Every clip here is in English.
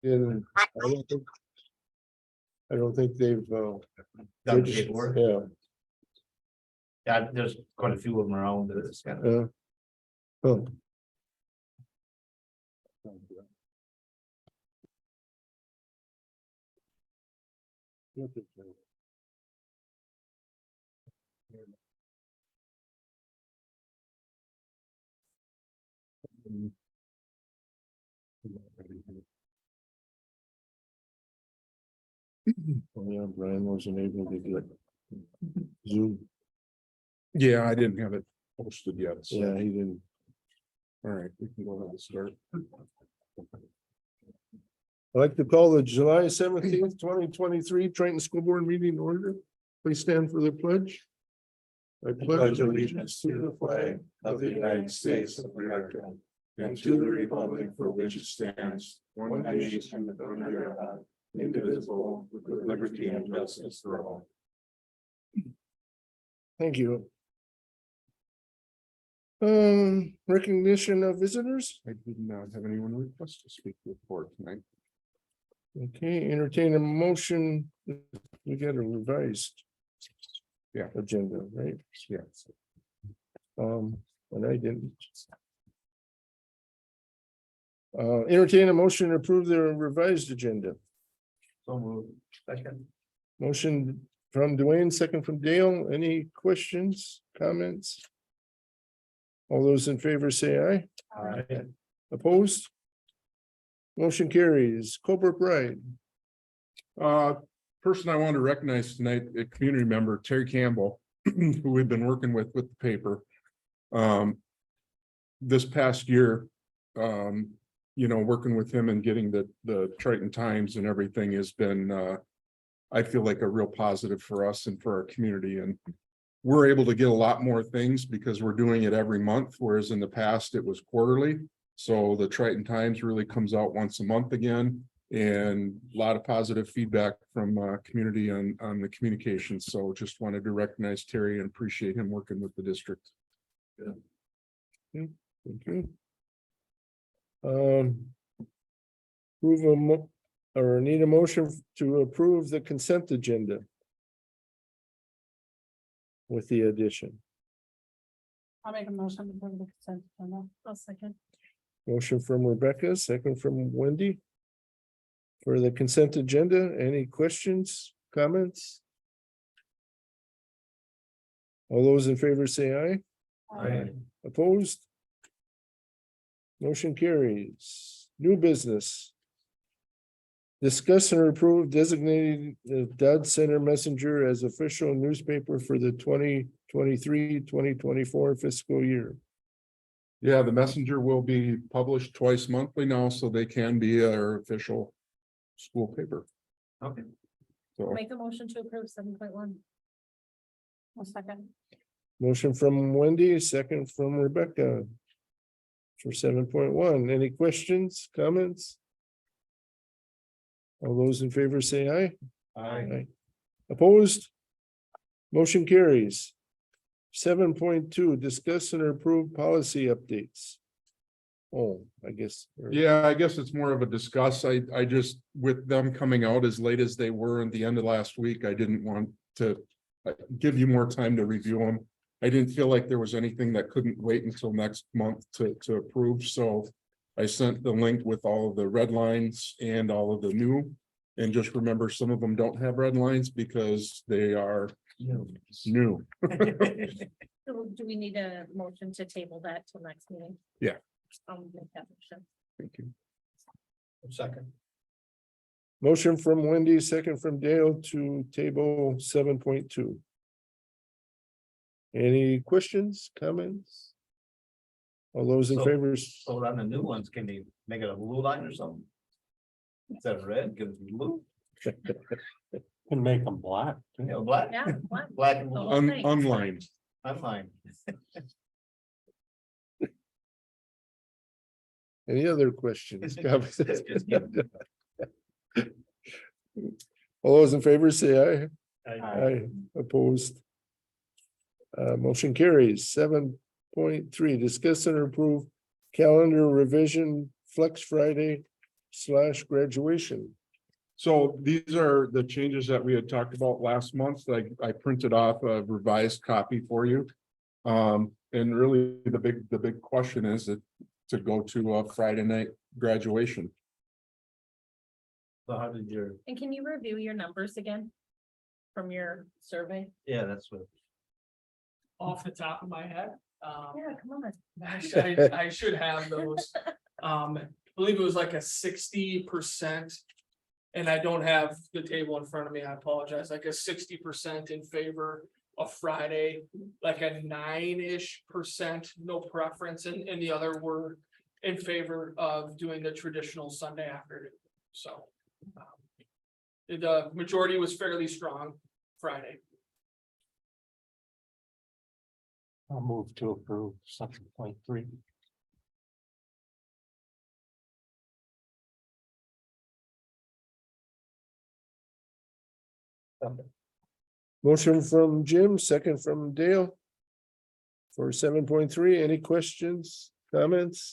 And I don't think they've, Done registered- paperwork. yeah, Yeah, there's quite a few of them around that it's kind of. oh. Oh, yeah, Brian wasn't able to get Zoom. Yeah, I didn't have it posted yet. So, Yeah, he didn't. all right, we can go ahead and start. I'd like to call the July 17th, 2023 Triton School Board meeting to order. Please stand for the pledge. I pledge allegiance to the flag of the United States of America and to the republic for which it stands, one nation under God, indivisible, with liberty and justice for all. Thank you. Recognition of visitors. I did not have anyone request to speak with the board tonight. Okay, entertain a motion. We got a revised. Yeah. Agenda, right? Yes. And I didn't. Entertain a motion to approve the revised agenda. So moved. Second. Motion from Dwayne, second from Dale. Any questions, comments? All those in favor say aye. Aye. Opposed? Motion carries. Colbrook Ride. Person I want to recognize tonight, a community member, Terry Campbell, who we've been working with the paper. This past year, working with him and getting the Triton Times and everything has been, I feel like a real positive for us and for our community. And we're able to get a lot more things because we're doing it every month, whereas in the past it was quarterly. So the Triton Times really comes out once a month again, and a lot of positive feedback from community on the communications. So just wanted to recognize Terry and appreciate him working with the district. Thank you. Approve or need a motion to approve the consent agenda. With the addition. I'll make a motion to approve the consent agenda. I'll second. Motion from Rebecca, second from Wendy. For the consent agenda, any questions, comments? All those in favor say aye. Aye. Opposed? Motion carries. New business. Discuss and approve designating the Dodd Center Messenger as official newspaper for the 2023-2024 fiscal year. Yeah, the Messenger will be published twice monthly now, so they can be our official school paper. Okay. So Make a motion to approve 7.1. I'll second. Motion from Wendy, second from Rebecca. For 7.1. Any questions, comments? All those in favor say aye. Aye. Opposed? Motion carries. 7.2, discuss and approve policy updates. Oh, I guess. yeah, I guess it's more of a discuss. I just, with them coming out as late as they were at the end of last week, I didn't want to give you more time to review them. I didn't feel like there was anything that couldn't wait until next month to approve, so I sent the link with all of the red lines and all of the new. And just remember, some of them don't have red lines because they are new. So do we need a motion to table that till next meeting? Yeah. I'll make that motion. Thank you. Second. Motion from Wendy, second from Dale to table 7.2. Any questions, comments? All those in So- favor? So on the new ones, can they make it a blue line or something? Instead of red, give it blue, Can make them black. you know, black, Yeah, what? black and blue. Okay. Unlined. I'm fine. Any other questions? comments? Just kidding. All those in favor say aye. Aye. Aye, opposed. Motion carries. 7.3, discuss and approve calendar revision Flex Friday pledge/graduation. So these are the changes that we had talked about last month. I printed off a revised copy for you. And really the big question is that to go to a Friday night graduation. So how did your, And can you review your numbers again? From your survey? yeah, that's what, Off the top of my head. Yeah, come on. I should have those. I believe it was like a 60%. And I don't have the table in front of me, I apologize, like a 60% in favor of Friday, like a 9-ish%, no preference, and the other were in favor of doing the traditional Sunday afternoon, so. The majority was fairly strong Friday. I'll move to approve 7.3. Motion from Jim, second from Dale. For 7.3, any questions, comments?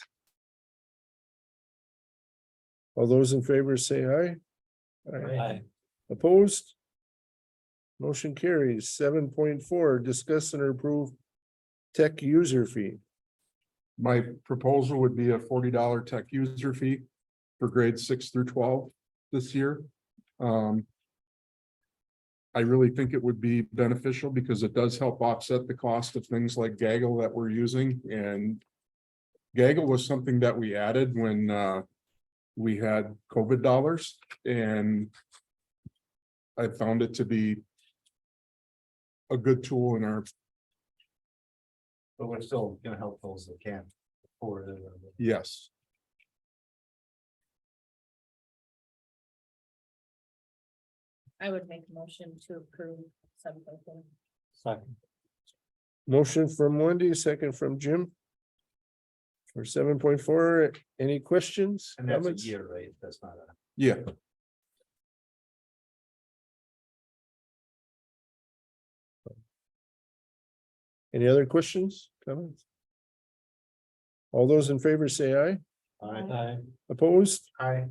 All those in favor say aye. Aye. Opposed? Motion carries. 7.4, discuss and approve tech user fee. My proposal would be a $40 tech user fee for grades 6 through 12 this year. I really think it would be beneficial because it does help offset the cost of things like Gaggle that we're using, and Gaggle was something that we added when we had COVID dollars, and I found it to be a good tool in our, but we're still gonna help those that can afford it. yes. I would make a motion to approve 7.4. Second. Motion from Wendy, second from Jim. For 7.4, any questions? And that's a comments? year, right? That's not a. Yeah, Any other questions, comments? All those in favor say aye. Aye. Opposed? Hi.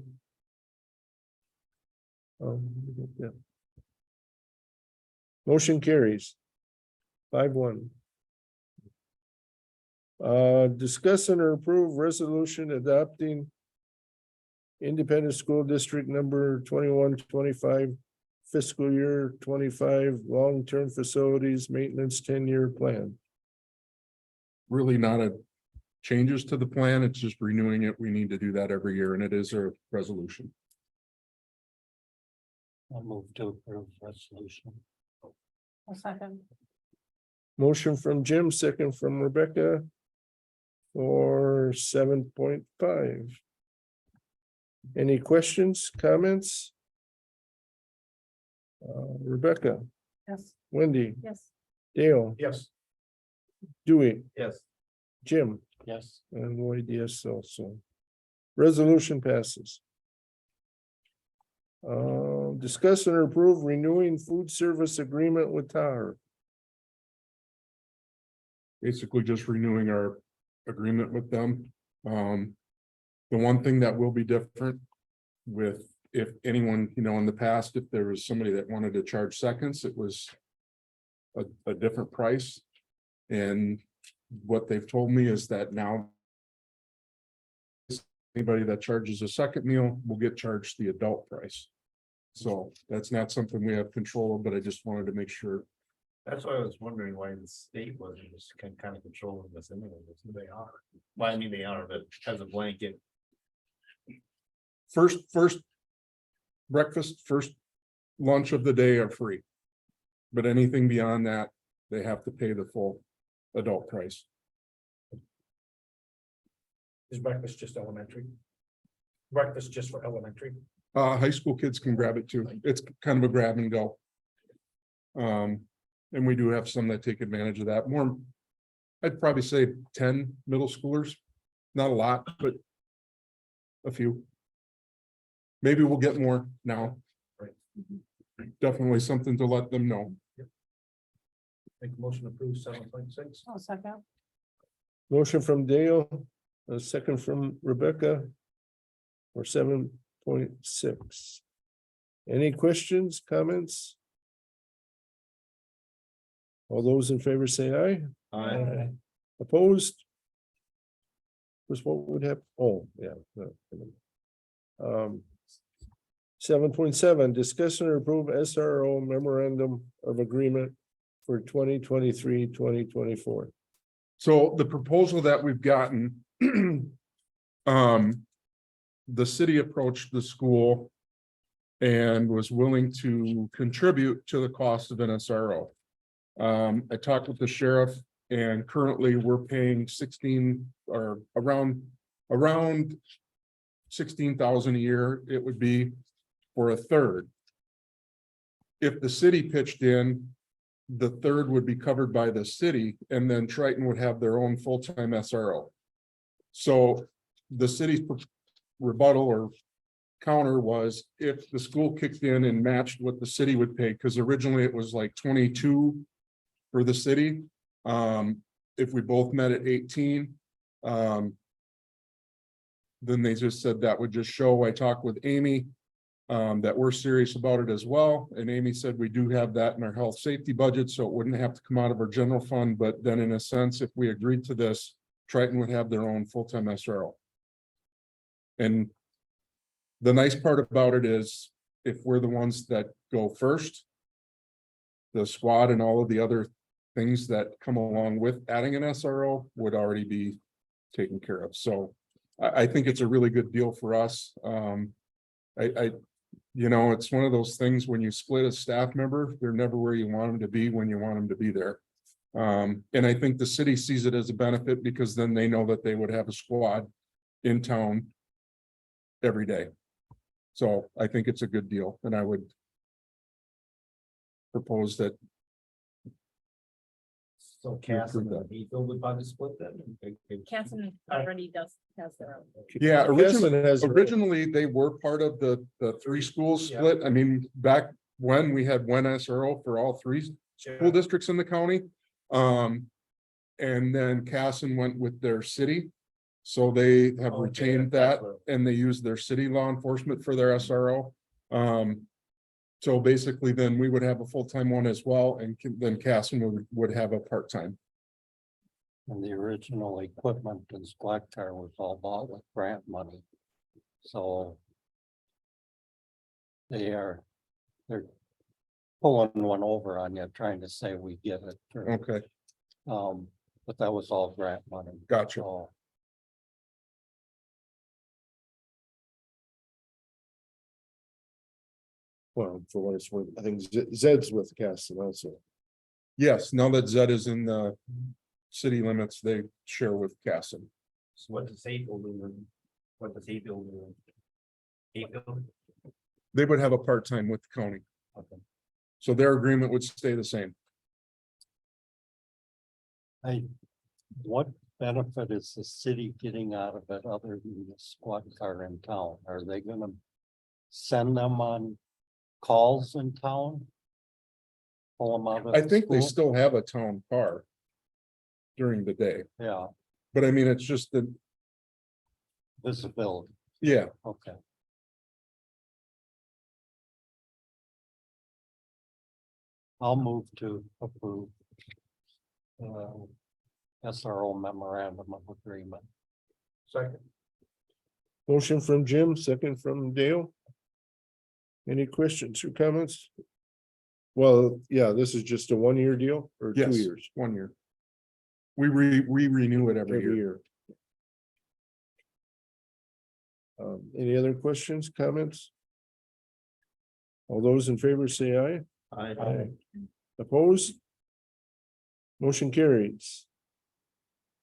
Yeah. Motion carries. 5-1. Discuss and approve resolution adopting Independent School District number 21-25 fiscal year 25 long-term facilities maintenance 10-year plan. really not a changes to the plan. It's just renewing it. We need to do that every year, and it is a resolution. I'll move to approve resolution. A second. Motion from Jim, second from Rebecca. For 7.5. Any questions, comments? Rebecca, Yes. Wendy, Yes. Dale, Yes. Dewey, Yes. Jim, Yes. and Lloyd, yes, also. Resolution passes. Discuss and approve renewing food service agreement with Taher. Basically just renewing our agreement with them. The one thing that will be different with, if anyone, in the past, if there was somebody that wanted to charge seconds, it was a different price. And what they've told me is that now anybody that charges a second meal will get charged the adult price. So that's not something we have control of, but I just wanted to make sure. That's why I was wondering why the state wasn't just kind of controlling this anyway. They are. Well, I mean, they are, but as a blanket. First breakfast, first lunch of the day are free. But anything beyond that, they have to pay the full adult price. Is breakfast just elementary? Breakfast just for elementary? High school kids can grab it too. It's kind of a grab and go. And we do have some that take advantage of that. More, I'd probably say 10 middle schoolers. Not a lot, but a few. Maybe we'll get more now. Right. Definitely something to let them know. Make a motion to approve 7.6. I'll second. Motion from Dale, a second from Rebecca. or 7.6. Any questions, comments? All those in favor say aye. Aye. Opposed? Was what would happen? Oh, yeah. no. 7.7, discuss and approve SRO memorandum of agreement for 2023-2024. So the proposal that we've gotten, the city approached the school and was willing to contribute to the cost of an SRO. I talked with the sheriff and currently we're paying 16 or around 16,000 a year. It would be for a third. If the city pitched in, the third would be covered by the city and then Triton would have their own full-time SRO. So the city's rebuttal or counter was if the school kicked in and matched what the city would pay, because originally it was like 22 for the city. If we both met at 18, then they just said that would just show. I talked with Amy that we're serious about it as well. And Amy said we do have that in our health safety budget, so it wouldn't have to come out of our general fund. But then in a sense, if we agreed to this, Triton would have their own full-time SRO. And the nice part about it is if we're the ones that go first, the squad and all of the other things that come along with adding an SRO would already be taken care of. So I think it's a really good deal for us. You know, it's one of those things when you split a staff member, they're never where you want them to be when you want them to be there. And I think the city sees it as a benefit because then they know that they would have a squad in town every day. So I think it's a good deal and I would propose that. So Castle and Hayfield would probably split them. Casson already has their own. Yeah, Castle originally they were part of the three schools Yeah. split. I mean, back when we had one SRO for all three school districts in the county. And then Casson went with their city. So they have Okay, retained that's that what- and they use their city law enforcement for their SRO. So basically then we would have a full-time one as well and then Casson would have a part-time. And the original equipment in Squad Car was all bought with grant money. So they're pulling one over on you, trying to say we get it. Okay, But that was all grant money. gotcha. So Well, for what it's worth, I think Zed's with Castle also. Yes, now that Zed is in the city limits, they share with Casson. So what does Hayfield do? What does Hayfield do? Hayfield? They would have a part-time with the county. Okay. So their agreement would stay the same. what benefit is the city getting out of it other than the squad car in town? Are they gonna send them on calls in town? Pull them out of I the think they school? still have a town car during the day, Yeah, but I mean, it's just that, visibility, yeah, okay. I'll move to approve. SRO memorandum of agreement. Second. Motion from Jim, second from Dale. Any questions or comments? Well, yeah, this is just a 1-year deal or 2 Yes. years? 1 year. We renew it every year. Year. Any other questions, comments? All those in favor say aye. Aye. Opposed? Motion carries.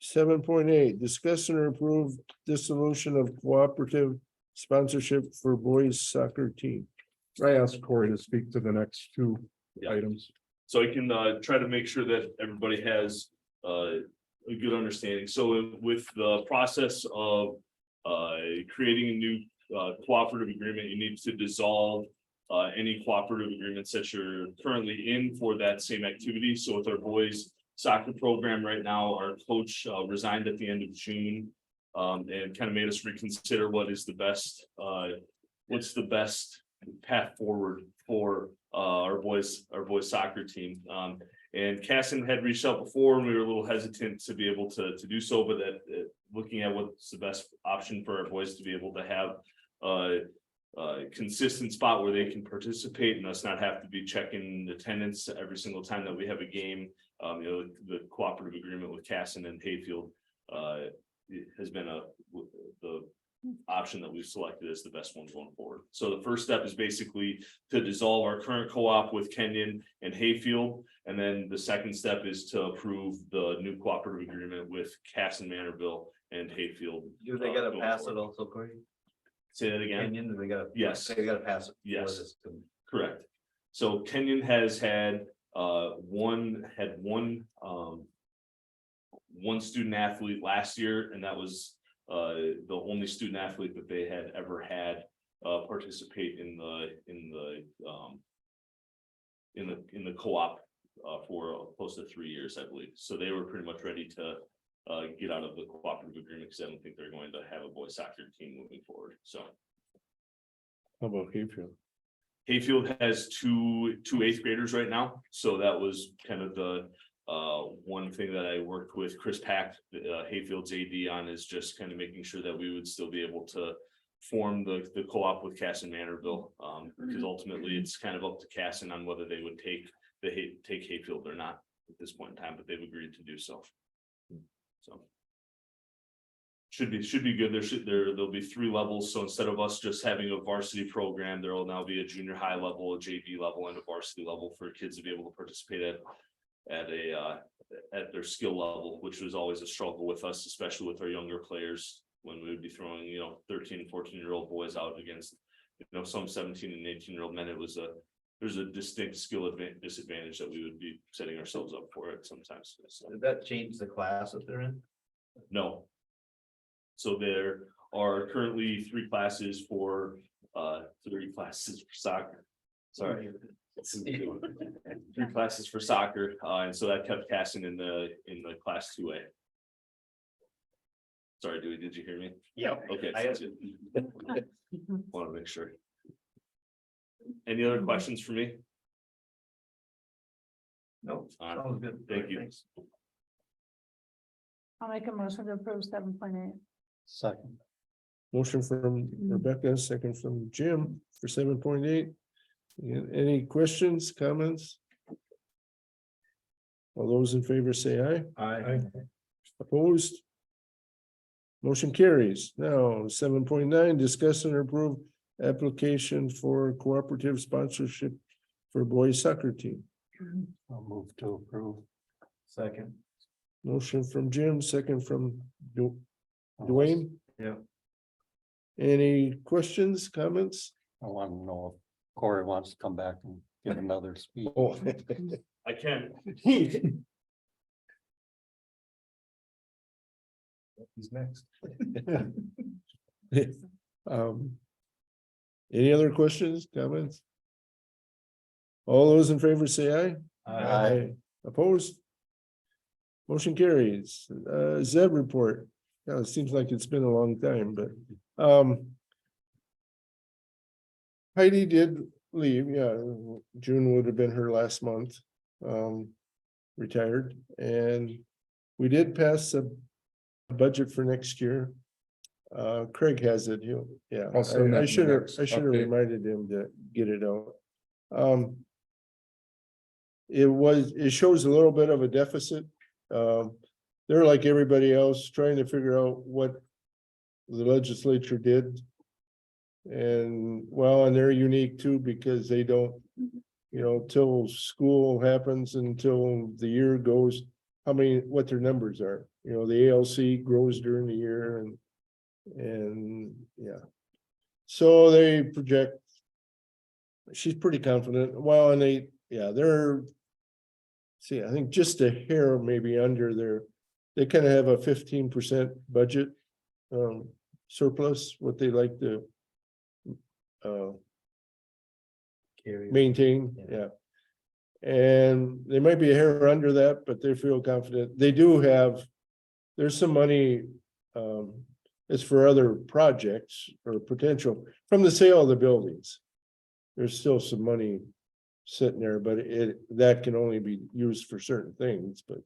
7.8, discuss and approve dissolution of cooperative sponsorship for boys soccer team. I asked Corey to speak to the next two Yeah. items. So I can try to make sure that everybody has a good understanding. So with the process of creating a new cooperative agreement, you need to dissolve any cooperative agreements that you're currently in for that same activity. So with our boys soccer program right now, our coach resigned at the end of June. and kind of made us reconsider what is the best, what's the best path forward for our boys soccer team. And Casson had reached out before and we were a little hesitant to be able to do so, but looking at what's the best option for our boys to be able to have a consistent spot where they can participate and us not have to be checking attendance every single time that we have a game. The cooperative agreement with Casson and Hayfield has been the option that we've selected as the best one going forward. So the first step is basically to dissolve our current co-op with Kenyon and Hayfield. And then the second step is to approve the new cooperative agreement with Casson, Manorville and Hayfield. Do they gotta going pass it forward. also, Corey? Say that again? Kenyon, do they gotta? Yes. They gotta pass it. before Yes. this can- Correct. So Kenyon has had one student athlete last year, and that was the only student athlete that they had ever had participate in the co-op for close to 3 years, I believe. So they were pretty much ready to get out of the cooperative agreement because I don't think they're going to have a boys soccer team moving forward. So How about Hayfield? Hayfield has two 8th graders right now, so that was kind of the one thing that I worked with Chris Pack, Hayfield's AD on, is just kind of making sure that we would still be able to form the co-op with Casson Manorville, because ultimately it's kind of up to Casson on whether they would take Hayfield or not at this point in time, but they've agreed to do so. So. Should be good. There'll be 3 levels. So instead of us just having a varsity program, there will now be a junior high level, a JV level, and a varsity level for kids to be able to participate at their skill level, which was always a struggle with us, especially with our younger players, when we would be throwing, 13 and 14-year-old boys out against, some 17 and 18-year-old men. There's a distinct skill disadvantage that we would be setting ourselves up for it sometimes. So, Did that change the class that they're in? no. So there are currently 3 classes for soccer. Sorry. 3 classes for soccer, and so that kept Casson in the class 2A. Sorry, Dewey, did you hear me? Yeah. Okay. I- sounds good. Want to make sure. Any other questions for me? No, All right. sounds good. Thank you. Thanks. I'll make a motion to approve 7.8. Second. Motion from Rebecca, second from Jim for 7.8. Any questions, comments? All those in favor say aye. Aye. Opposed? Motion carries. Now, 7.9, discuss and approve application for cooperative sponsorship for boys soccer team. I'll move to approve. Second. Motion from Jim, second from Dwayne. Yeah. Any questions, comments? I want to know if Corey wants to come back and give another speech. Oh. I can. He's next. Any other questions, comments? All those in favor say aye. Aye. Opposed? Motion carries. Zeb report. Yeah, it seems like it's been a long time, but Heidi did leave, yeah, June would have been her last month. Retired, and we did pass a budget for next year. Craig has it, yeah, I'll send that I in the should have, next I should have update. reminded him to get it out. It shows a little bit of a deficit. They're like everybody else trying to figure out what the legislature did. And they're unique too, because they don't, till school happens, until the year goes, what their numbers are, the ALC grows during the year and yeah. So they project. She's pretty confident, they're. See, I think just a hair maybe under they kind of have a 15% budget surplus, what they like to maintain, yeah. And they might be a hair under that, but they feel confident. They do have, there's some money It's for other projects or potential from the sale of the buildings. There's still some money sitting there, but that can only be used for certain things, but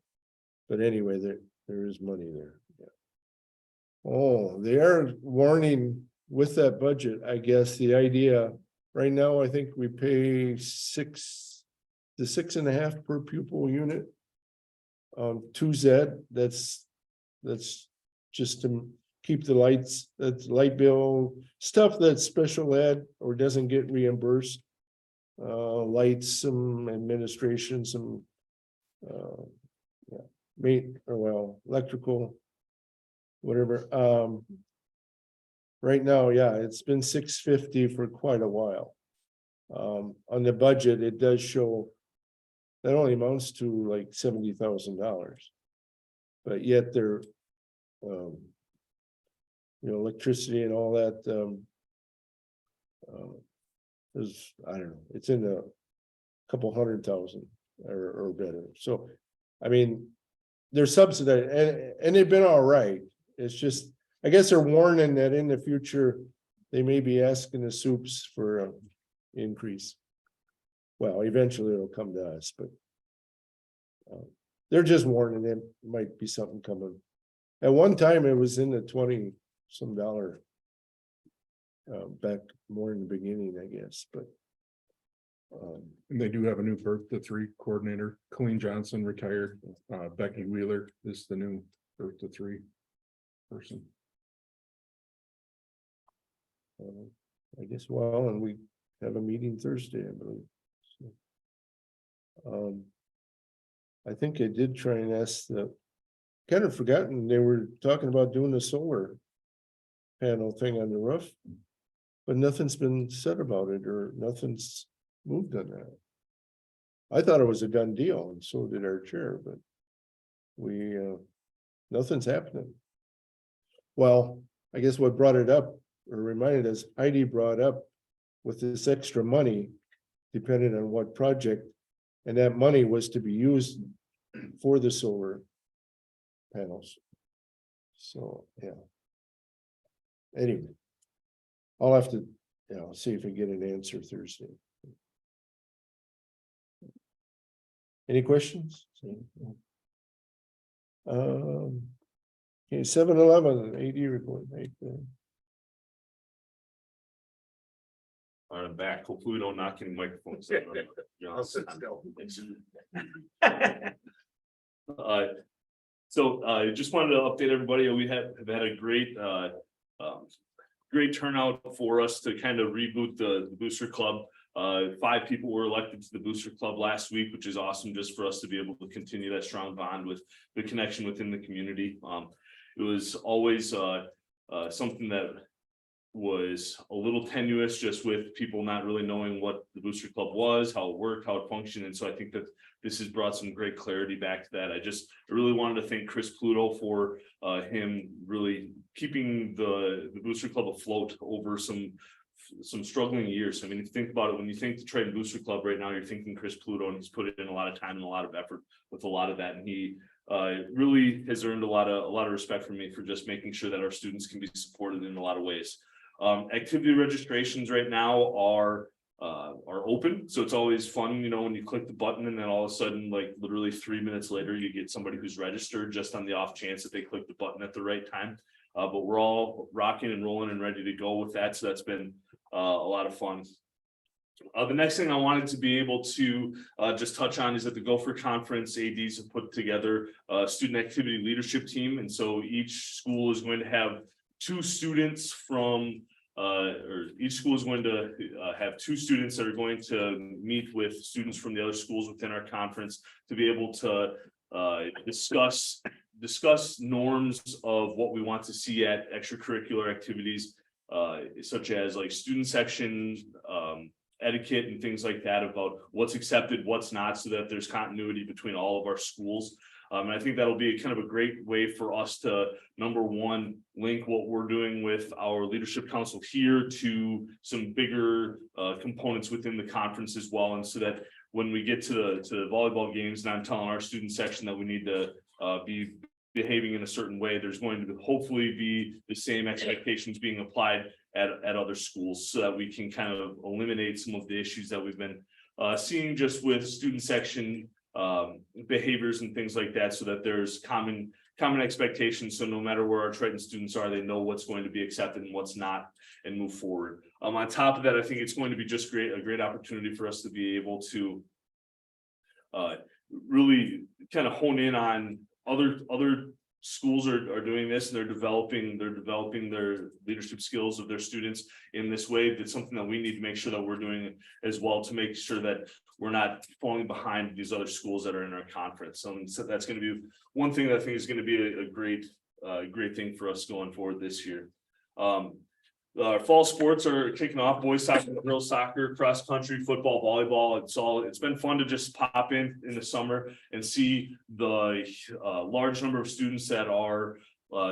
anyway, there is money there. Yeah. Oh, they are warning with that budget, I guess, the idea, right now, I think we pay 6.5 per pupil unit. 2Z, that's just to keep the lights, that's light bill, stuff that's special ed or doesn't get reimbursed. Lights, some administration, some electrical, whatever. Right now, yeah, it's been $650 for quite a while. On the budget, it does show that only amounts to like $70,000. But yet they're, electricity and all that, is, I don't know, it's in a couple 100,000 or better. So, I mean, they're subsidized and they've been all right. It's just, I guess they're warning that in the future, they may be asking the soups for an increase. Well, eventually it'll come to us, but they're just warning there might be something coming. At one time, it was in the 20 some dollar. Back more in the beginning, I guess, but. And they do have a new birth to 3 coordinator. Colleen Johnson retired. Becky Wheeler is the new birth to 3 person. I guess, well, and we have a meeting Thursday, I believe. So, I think I did try and ask kind of forgotten, they were talking about doing the solar panel thing on the roof. But nothing's been said about it or nothing's moved on that. I thought it was a done deal and so did our chair, but nothing's happening. Well, I guess what brought it up or reminded us, Heidi brought up with this extra money, depending on what project, and that money was to be used for the solar panels. So, yeah. Anyway. I'll have to, see if I get an answer Thursday. Any questions? Okay, 7-11 AD report. Right there. All right, I'm back. Hopefully we don't knock any microphones. I'll sit still. So I just wanted to update everybody. We have had a great turnout for us to kind of reboot the Booster Club. 5 people were elected to the Booster Club last week, which is awesome just for us to be able to continue that strong bond with the connection within the community. It was always something that was a little tenuous just with people not really knowing what the Booster Club was, how it worked, how it functioned. And so I think that this has brought some great clarity back to that. I really wanted to thank Chris Pluto for him really keeping the Booster Club afloat over some struggling years. I mean, if you think about it, when you think the Triton Booster Club right now, you're thinking Chris Pluto, and he's put in a lot of time and a lot of effort with a lot of that. And he really has earned a lot of respect from me for just making sure that our students can be supported in a lot of ways. Activity registrations right now are open, so it's always fun, when you click the button and then all of a sudden, like literally 3 minutes later, you get somebody who's registered just on the off chance that they click the button at the right time. But we're all rocking and rolling and ready to go with that, so that's been a lot of fun. The next thing I wanted to be able to just touch on is that the Gopher Conference ADs have put together a student activity leadership team, and so each school is going to have 2 students from or each school is going to have 2 students that are going to meet with students from the other schools within our conference to be able to discuss norms of what we want to see at extracurricular activities, such as like student section etiquette and things like that, about what's accepted, what's not, so that there's continuity between all of our schools. And I think that'll be kind of a great way for us to, number one, link what we're doing with our leadership council here to some bigger components within the conference as well. And so that when we get to the volleyball games and I'm telling our student section that we need to be behaving in a certain way, there's going to hopefully be the same expectations being applied at other schools, so that we can kind of eliminate some of the issues that we've been seeing just with student section behaviors and things like that, so that there's common expectations. So no matter where our Triton students are, they know what's going to be accepted and what's not, and move forward. On top of that, I think it's going to be just a great opportunity for us to be able to really kind of hone in on other schools are doing this, and they're developing their leadership skills of their students in this way. That's something that we need to make sure that we're doing as well, to make sure that we're not falling behind these other schools that are in our conference. So that's going to be one thing that I think is going to be a great thing for us going forward this year. Our fall sports are kicking off: boys soccer, girls soccer, cross country, football, volleyball. It's been fun to just pop in the summer and see the large number of students that are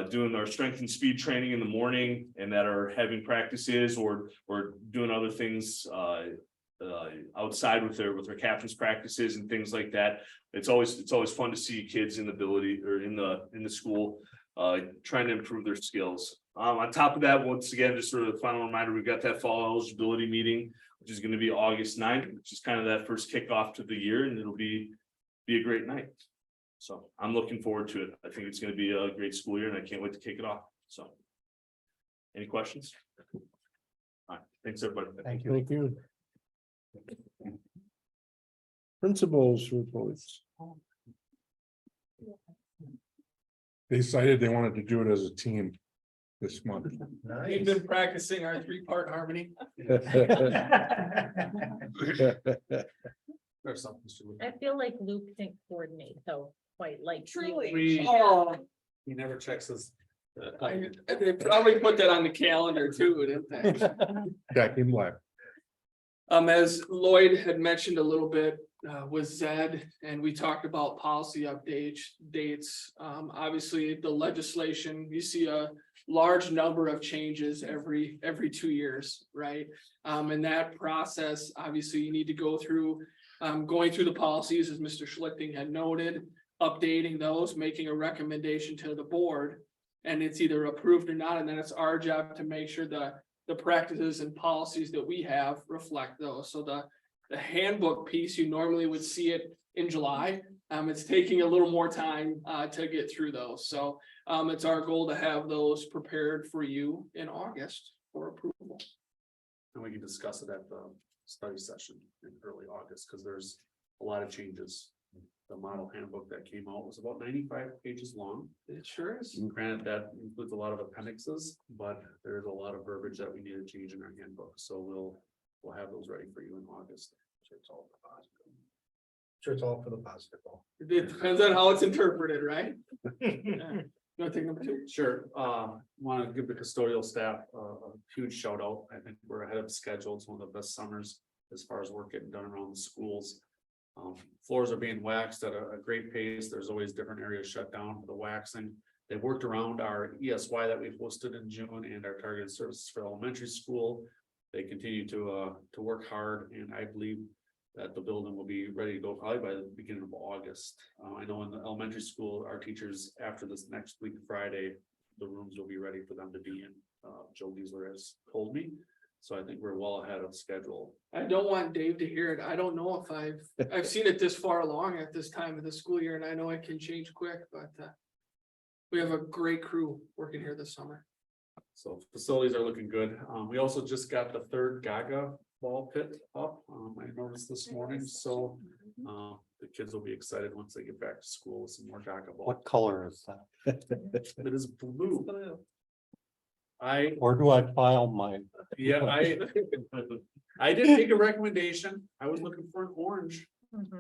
doing their strength and speed training in the morning, and that are having practices or doing other things outside with their captain's practices and things like that. It's always fun to see kids in the school trying to improve their skills. On top of that, once again, just sort of the final reminder, we've got that fall eligibility meeting, which is going to be August 9th, which is kind of that first kickoff to the year, and it'll be a great night. So I'm looking forward to it. I think it's going to be a great school year, and I can't wait to kick it off. So, any questions? All right, thanks everybody. Thank you. Thank you. Principals reports. They decided they wanted to do it as a team this month. We've been practicing our 3-part harmony. There's something to I feel like Luke didn't coordinate though, quite like. Truly. Oh. He never checks his. They probably put that on the calendar too, didn't they? Back in black. As Lloyd had mentioned a little bit with Zed, and we talked about policy dates. Obviously, the legislation, you see a large number of changes every 2 years, right? And that process, obviously, you need to go through going through the policies, as Mr. Schlichting had noted, updating those, making a recommendation to the board, and it's either approved or not, and then it's our job to make sure that the practices and policies that we have reflect those. So the handbook piece, you normally would see it in July. It's taking a little more time to get through those. So it's our goal to have those prepared for you in August for approval. And we can discuss it at the study session in early August, because there's a lot of changes. The model handbook that came out was about 95 pages long. It sure is. Granted, that includes a lot of appendixes, but there's a lot of verbiage that we need to change in our handbook, so we'll have those ready for you in August. Sure, it's all for the positive. Sure, it's all for the positive. It depends on how it's interpreted, right? You want to take number 2? Sure, want to give the custodial staff a huge shout out. I think we're ahead of schedule. It's one of the best summers as far as work getting done around the schools. Floors are being waxed at a great pace. There's always different areas shut down for the waxing. They worked around our ESY that we posted in June and our targeted services for elementary school. They continue to work hard, and I believe that the building will be ready to go probably by the beginning of August. I know in the elementary school, our teachers, after this next week, Friday, the rooms will be ready for them to be in. Joe Giesler has told me. So I think we're well ahead of schedule. I don't want Dave to hear it. I don't know if I've seen it this far along at this time of the school year, and I know it can change quick, but we have a great crew working here this summer. So facilities are looking good. We also just got the 3rd Gaga ball pit up. I noticed this morning, so the kids will be excited once they get back to school with some more Gaga ball. What color is that? It is blue. Where do I file my? Yeah, I did take a recommendation. I was looking for an orange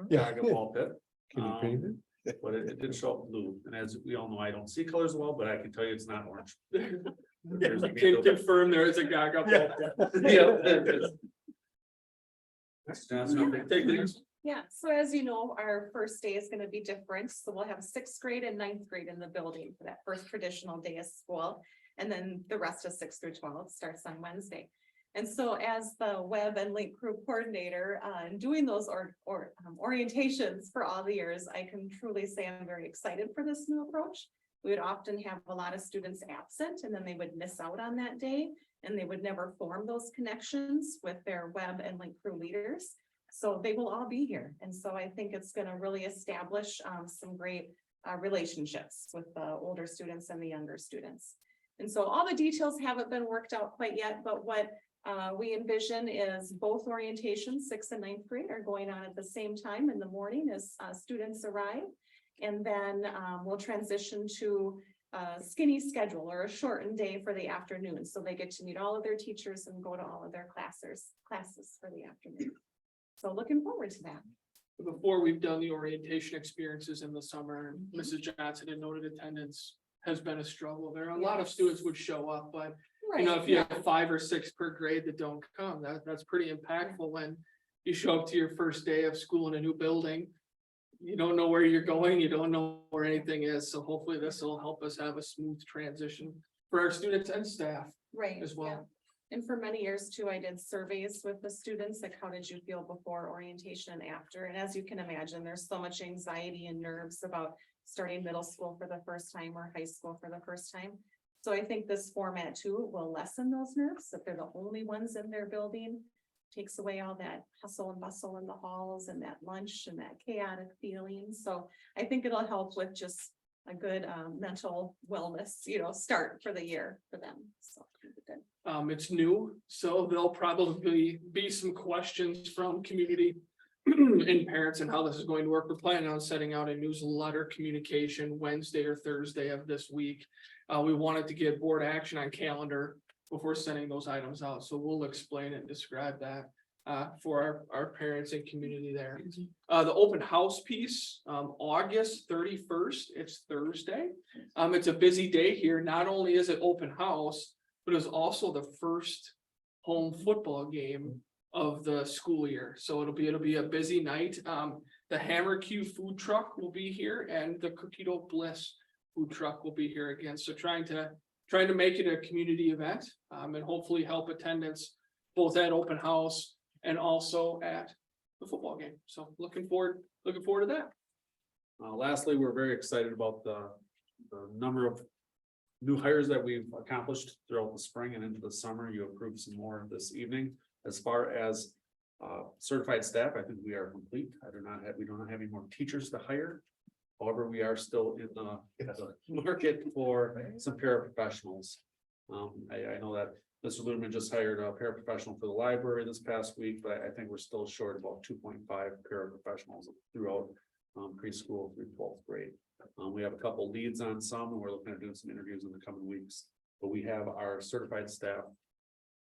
Gaga ball pit. Can you paint it? But it did show up blue, and as we all know, I don't see colors well, but I can tell you it's not orange. Can confirm there is a Gaga ball. Yeah, there is. Take these. Yeah, so as you know, our first day is gonna be different, so we'll have 6th grade and 9th grade in the building for that first traditional day of school. And then the rest of 6 through 12 starts on Wednesday. And so as the web and link crew coordinator, and doing those orientations for all the years, I can truly say I'm very excited for this new approach. we would often have a lot of students absent and then they would miss out on that day. And they would never form those connections with their web and link crew leaders. So they will all be here. And so I think it's gonna really establish some great relationships with the older students and the younger students. And so all the details haven't been worked out quite yet, but what we envision is both orientations, 6th and 9th grade, are going on at the same time in the morning as students arrive. And then we'll transition to a skinny schedule or a shortened day for the afternoon. So they get to meet all of their teachers and go to all of their classes for the afternoon. So looking forward to that. Before we've done the orientation experiences in the summer, Mrs. Johnson had noted attendance has been a struggle. There are a lot of Yes. students would show up, but Right, you know, if you yeah. have 5 or 6 per grade that don't come, that's pretty impactful when you show up to your first day of school in a new building. You don't know where you're going, you don't know where anything is, so hopefully this will help us have a smooth transition for our students and staff. Right. as well. yeah. And for many years too, I did surveys with the students, like how did you feel before orientation and after? And as you can imagine, there's so much anxiety and nerves about starting middle school for the first time or high school for the first time. So I think this format too will lessen those nerves, if they're the only ones in their building. Takes away all that hustle and bustle in the halls and that lunch and that chaotic feeling. So I think it'll help with just a good mental wellness, start for the year for them. So it'll be good. It's new, so there'll probably be some questions from community and parents and how this is going to work. We're planning on setting out a newsletter communication Wednesday or Thursday of this week. We wanted to get board action on calendar before sending those items out, so we'll explain and describe that for our parents and community there. The open house piece, August 31st, it's Thursday. It's a busy day here. Not only is it open house, but it's also the first home football game of the school year. So it'll be a busy night. The Hammer Q food truck will be here and the Cookie Dough Bliss food truck will be here again. So trying to make it a community event and hopefully help attendance both at open house and also at the football game. So looking forward to that. Lastly, we're very excited about the number of new hires that we've accomplished throughout the spring and into the summer. You approved some more this evening. As far as certified staff, I think we are complete. We do not have any more teachers to hire. However, we are still in the market for some paraprofessionals. I know that Mr. Ludeman just hired a paraprofessional for the library this past week, but I think we're still short about 2.5 paraprofessionals throughout preschool through 12th grade. We have a couple leads on some, and we're looking at doing some interviews in the coming weeks. But we have our certified staff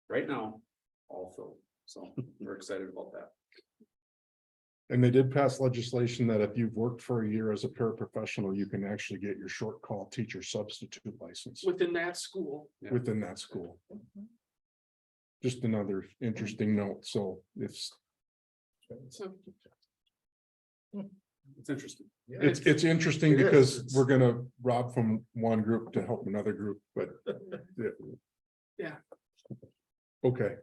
right now all filled, so we're excited about that. And they did pass legislation that if you've worked for a year as a paraprofessional, you can actually get your short call teacher substitute license Within that school. Yeah. within that school. Just another interesting note. So it's So It's interesting. it's interesting It is. because It's- we're gonna rob from one group to help another group, but. Yeah. Okay,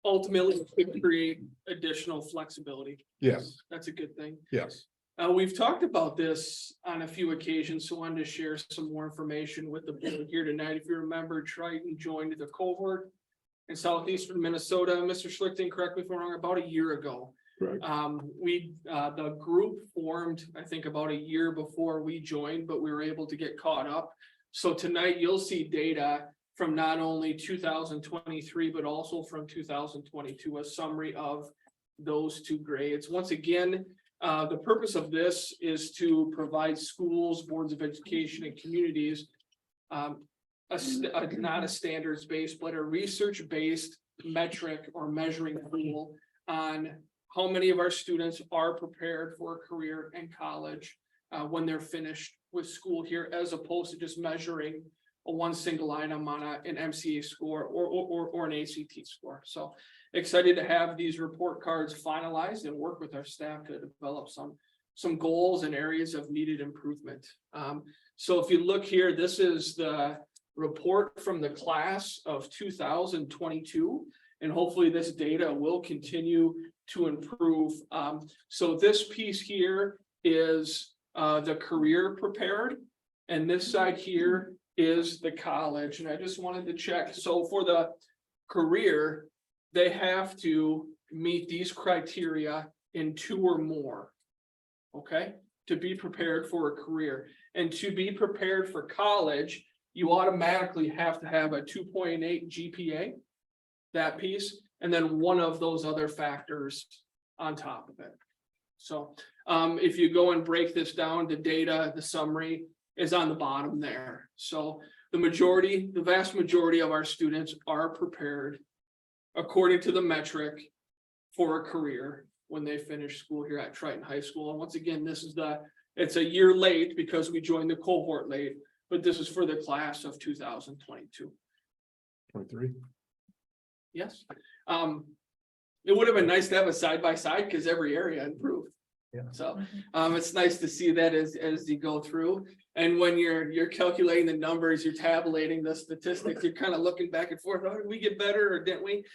ultimately it could create additional flexibility. yes, That's a good thing. yes. We've talked about this on a few occasions, so I wanted to share some more information with the board here tonight. If you remember, Triton joined the cohort in southeastern Minnesota. Mr. Schlichting, correct me if I'm wrong, about a year ago. Correct. The group formed, I think, about a year before we joined, but we were able to get caught up. So tonight you'll see data from not only 2023, but also from 2022, a summary of those two grades. Once again, the purpose of this is to provide schools, boards of education, and communities not a standards-based, but a research-based metric or measuring tool on how many of our students are prepared for a career in college when they're finished with school here, as opposed to just measuring a one single item on an MCA score or an ACT score. So excited to have these report cards finalized and work with our staff to develop some goals and areas of needed improvement. So if you look here, this is the report from the class of 2022, and hopefully this data will continue to improve. So this piece here is the career prepared. And this side here is the college, and I just wanted to check, so for the career, they have to meet these criteria in 2 or more. Okay, to be prepared for a career, and to be prepared for college, you automatically have to have a 2.8 GPA. That piece, and then one of those other factors on top of it. So, if you go and break this down, the data, the summary is on the bottom there. So the vast majority of our students are prepared according to the metric for a career when they finish school here at Triton High School. And once again, it's a year late because we joined the cohort late, but this is for the class of 2022. 23. Yes. It would have been nice to have a side by side because every area improved. Yeah. So, it's nice to see that as you go through, and when you're calculating the numbers, you're tabulating the statistics, you're kind of looking back and forth, oh, did we get better or didn't we?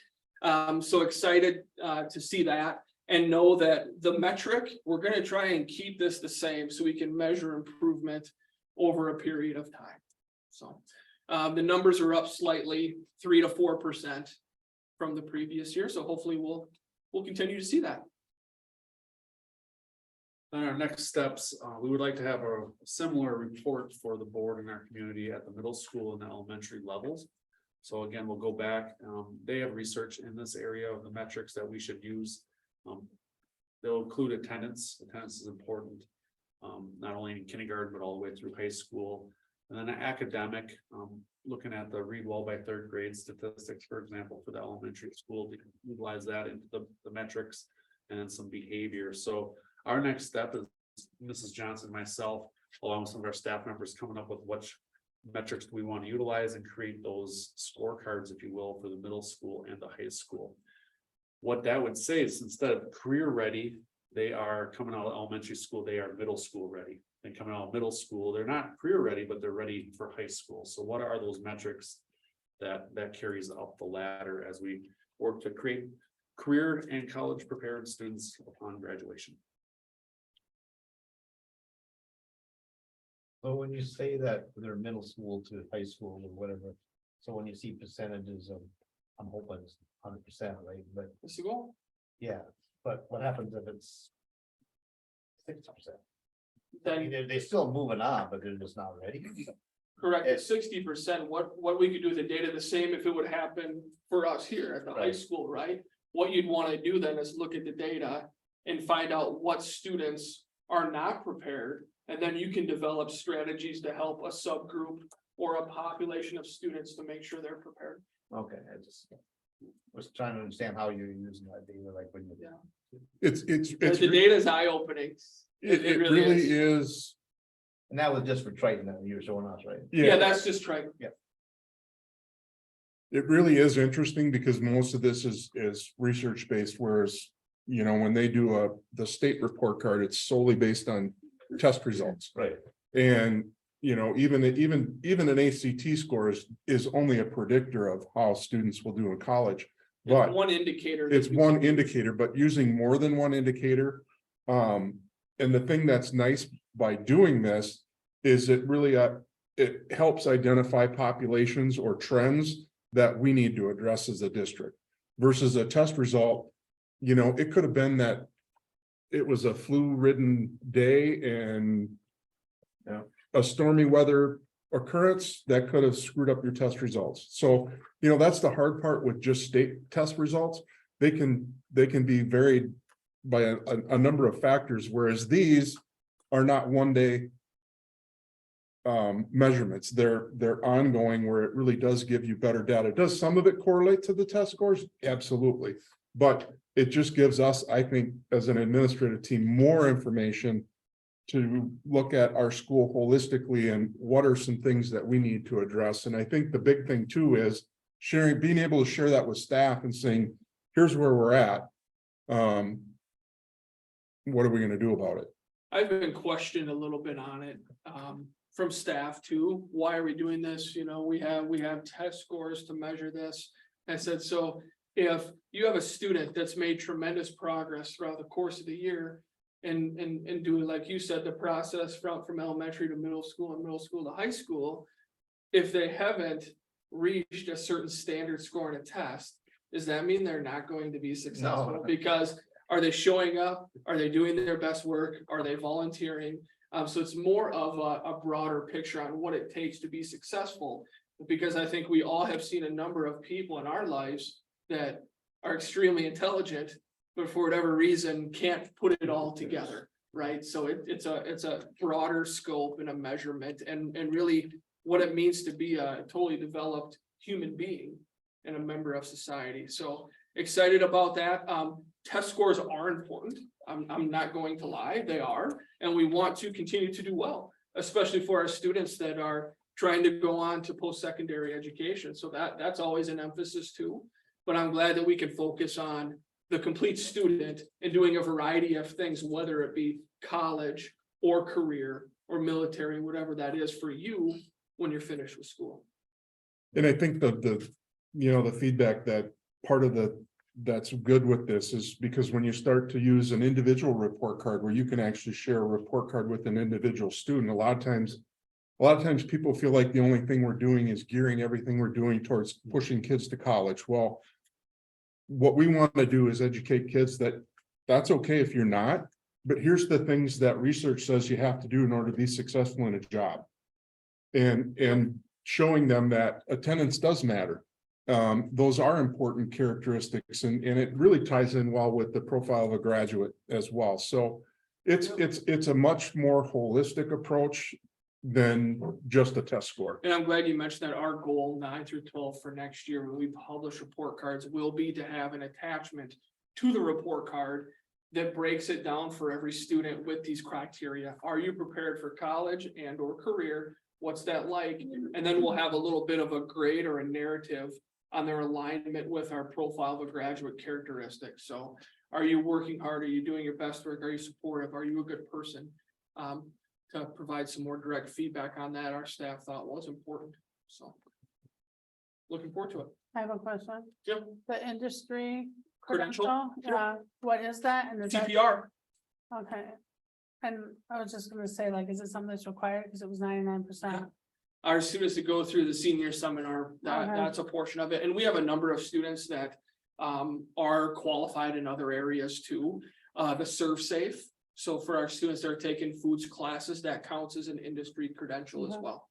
So excited, to see that and know that the metric, we're gonna try and keep this the same so we can measure improvement over a period of time. So, the numbers are up slightly, 3 to 4% from the previous year, so hopefully we'll continue to see that. Then our next steps, we would like to have a similar report for the board and our community at the middle school and the elementary levels. So again, we'll go back, they have research in this area of the metrics that we should use. They'll include attendance. Attendance is important, not only in kindergarten, but all the way through high school. And then academic, looking at the read well by 3rd grade statistics, for example, for the elementary school, to utilize that into the metrics and then some behavior. So our next step is Mrs. Johnson, myself, along with some of our staff members, coming up with which metrics do we want to utilize and create those scorecards, if you will, for the middle school and the high school. What that would say is instead of career ready, they are coming out of elementary school, they are middle school ready. And coming out of middle school, they're not career ready, but they're ready for high school. So what are those metrics that carries up the ladder as we work to create career and college prepared students upon graduation? So when you say that they're middle school to high school or whatever, so when you see percentages of, I'm hoping it's 100%, right? But Let's go. yeah, but what happens if it's 60%? I mean, Then, they're still moving on, but they're just not ready. correct, at 60%, what we could do with the data, the same if it would happen for us here at the high Right. school, right? What you'd want to do then is look at the data and find out what students are not prepared. And then you can develop strategies to help a subgroup or a population of students to make sure they're prepared. Okay, I just was trying to understand how you're using that data, like when you. Yeah. It's The data is eye-opening. it really is. And that was just for Triton that you were showing us, right? Yeah, that's just trying. It really is interesting because most of this is research based, whereas, you know, when they do the state report card, it's solely based on test results. Right. And, you know, even an ACT score is only a predictor of how students will do in college. But It's one indicator. it's one indicator, but using more than one indicator. And the thing that's nice by doing this is it really, it helps identify populations or trends that we need to address as a district versus a test result. You know, it could have been that it was a flu-ridden day and a stormy weather occurrence that could have screwed up your test results. So, you know, that's the hard part with just state test results. They can be varied by a number of factors, whereas these are not one day measurements. They're ongoing, where it really does give you better data. Does some of it correlate to the test scores? Absolutely. But it just gives us, I think, as an administrative team, more information to look at our school holistically and what are some things that we need to address. And I think the big thing too is being able to share that with staff and saying, here's where we're at. What are we going to do about it? I've been questioned a little bit on it, from staff too. Why are we doing this? You know, we have test scores to measure this. I said, so if you have a student that's made tremendous progress throughout the course of the year, and do, like you said, the process from elementary to middle school and middle school to high school. If they haven't reached a certain standard score in a test, does that mean they're not going to be successful? Because are they showing up? Are they doing their best work? Are they volunteering? So it's more of a broader picture on what it takes to be successful. Because I think we all have seen a number of people in our lives that are extremely intelligent, but for whatever reason, can't put it all together, right? So it's a broader scope and a measurement and really what it means to be a totally developed human being and a member of society. So excited about that. Test scores are important. I'm not going to lie, they are, and we want to continue to do well, especially for our students that are trying to go on to post-secondary education. So that's always an emphasis too. But I'm glad that we can focus on the complete student and doing a variety of things, whether it be college or career or military, whatever that is for you when you're finished with school. And I think the feedback that part of that's good with this is because when you start to use an individual report card where you can actually share a report card with an individual student, a lot of times people feel like the only thing we're doing is gearing everything we're doing towards pushing kids to college. Well, what we want to do is educate kids that that's okay if you're not, but here's the things that research says you have to do in order to be successful in a job. And showing them that attendance does matter. Those are important characteristics and it really ties in well with the profile of a graduate as well. So it's a much more holistic approach than just a test score. And I'm glad you mentioned that our goal 9 through 12 for next year, when we publish report cards, will be to have an attachment to the report card that breaks it down for every student with these criteria. Are you prepared for college and or career? What's that like? And then we'll have a little bit of a grade or a narrative on their alignment with our profile of a graduate characteristic. So are you working hard? Are you doing your best work? Are you supportive? Are you a good person? To provide some more direct feedback on that, our staff thought was important. So looking forward to it. I have a question. Yep. The industry Credential? credential, yeah, what is that? And is that, CPR. okay. And I was just gonna say, like, is it something that's required? Because it was 99%. Our students that go through the senior seminar, Okay. that's a portion of it. And we have a number of students that are qualified in other areas too. The Serve Safe. So for our students that are taking foods classes, that counts as an industry credential as Okay. well.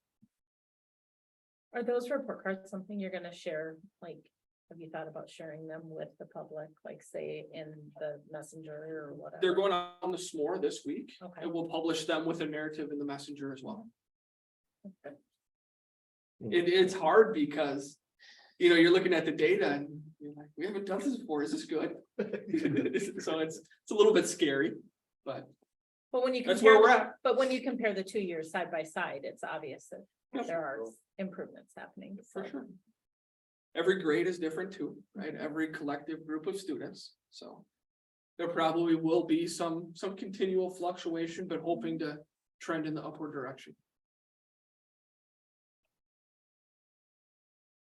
Are those report cards something you're gonna share? Like, have you thought about sharing them with the public, like say in the messenger or whatever? They're going on the SMORE this week. Okay. And we'll publish them with a narrative in the messenger as well. Okay. It's hard because, you're looking at the data and you're like, we haven't done this before. Is this good? So it's a little bit scary, but But when you that's where compare, we're at. but when you compare the 2 years side by side, it's obvious that Yes. there are improvements happening. For so. sure. Every grade is different too, right? Every collective group of students, so. There probably will be some continual fluctuation, but hoping to trend in the upward direction.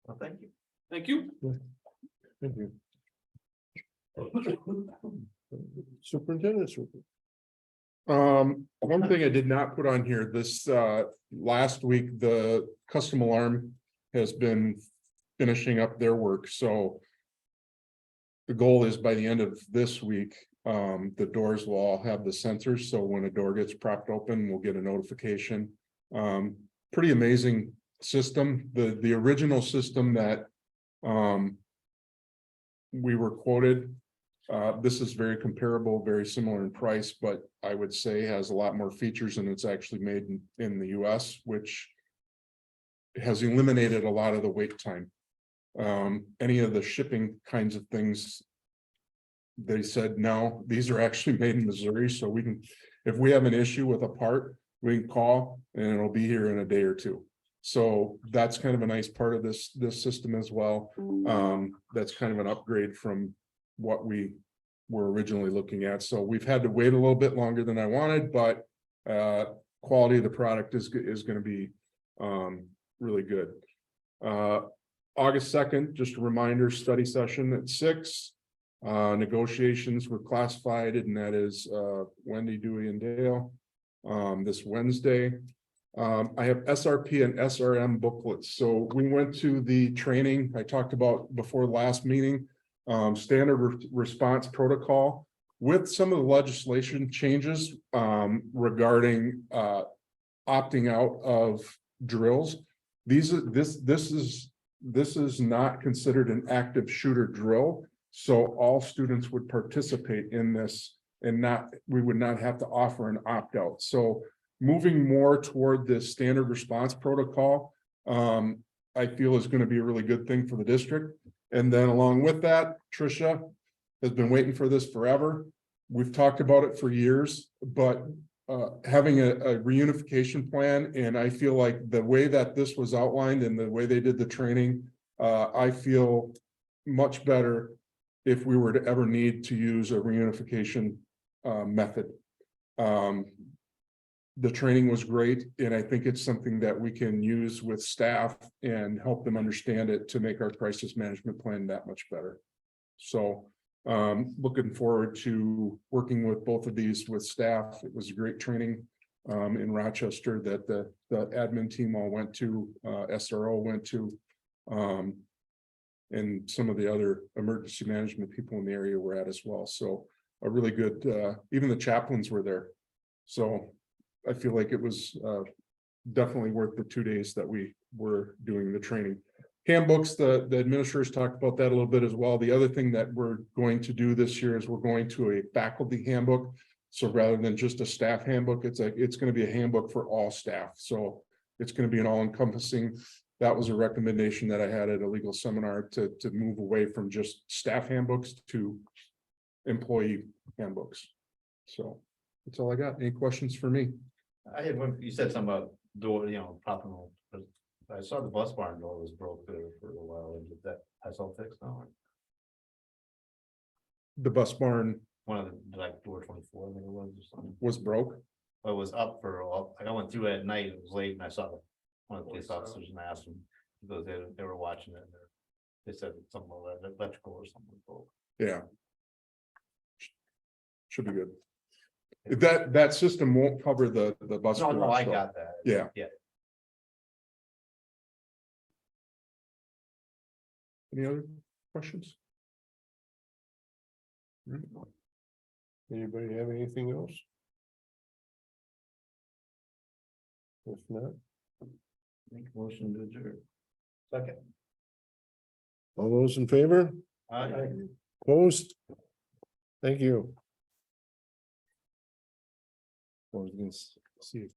Well, thank you. Thank you. Thank you. Superintendent's report. One thing I did not put on here, this, last week, the custom alarm has been finishing up their work, so. The goal is by the end of this week, the doors will all have the sensors, so when a door gets propped open, we'll get a notification. Pretty amazing system, the original system that, we were quoted. This is very comparable, very similar in price, but I would say has a lot more features and it's actually made in the US, which has eliminated a lot of the wait time. Any of the shipping kinds of things, they said, no, these are actually made in Missouri, so we can, if we have an issue with a part, we can call and it'll be here in a day or two. So that's kind of a nice part of this system as well. That's kind of an upgrade from what we were originally looking at. So we've had to wait a little bit longer than I wanted, but quality of the product is going to be really good. August 2nd, just a reminder, study session at 6. Negotiations were classified, and that is Wendy, Dewey and Dale. This Wednesday. I have SRP and SRM booklets. So we went to the training I talked about before the last meeting. Standard response protocol with some of the legislation changes regarding opting out of drills. This is not considered an active shooter drill. So all students would participate in this and we would not have to offer an opt-out. So moving more toward this standard response protocol, I feel is going to be a really good thing for the district. And then along with that, Tricia has been waiting for this forever. We've talked about it for years, but having a reunification plan, and I feel like the way that this was outlined and the way they did the training, I feel much better if we were to ever need to use a reunification method. The training was great, and I think it's something that we can use with staff and help them understand it to make our crisis management plan that much better. So looking forward to working with both of these with staff. It was a great training in Rochester that the admin team all went to, SRO went to, and some of the other emergency management people in the area were at as well. So a really good, even the chaplains were there. So I feel like it was definitely worth the 2 days that we were doing the training. Handbooks, the administrators talked about that a little bit as well. The other thing that we're going to do this year is we're going to a faculty handbook. So rather than just a staff handbook, it's going to be a handbook for all staff. So it's going to be an all-encompassing. That was a recommendation that I had at a legal seminar to move away from just staff handbooks to employee handbooks. So that's all I got. Any questions for me? I had one, you said something about door, propping, but I saw the bus barn door was broke there for a while, and that's all fixed now? The bus barn One of the, like, door 24, I think it was, or something. was broke. It was up for, I went through it at night, it was late, and I saw one of the police officers and I asked them, because they were watching it, and they said something about that electrical or something broke. Yeah. Should be good. That system won't cover the bus. No, garage, I though. got that. Yeah. Yeah. Any other questions? Anybody have anything else? If not, Make a motion to adjourn. Second. all those in favor? Aye. Opposed? Thank you. I was gonna see if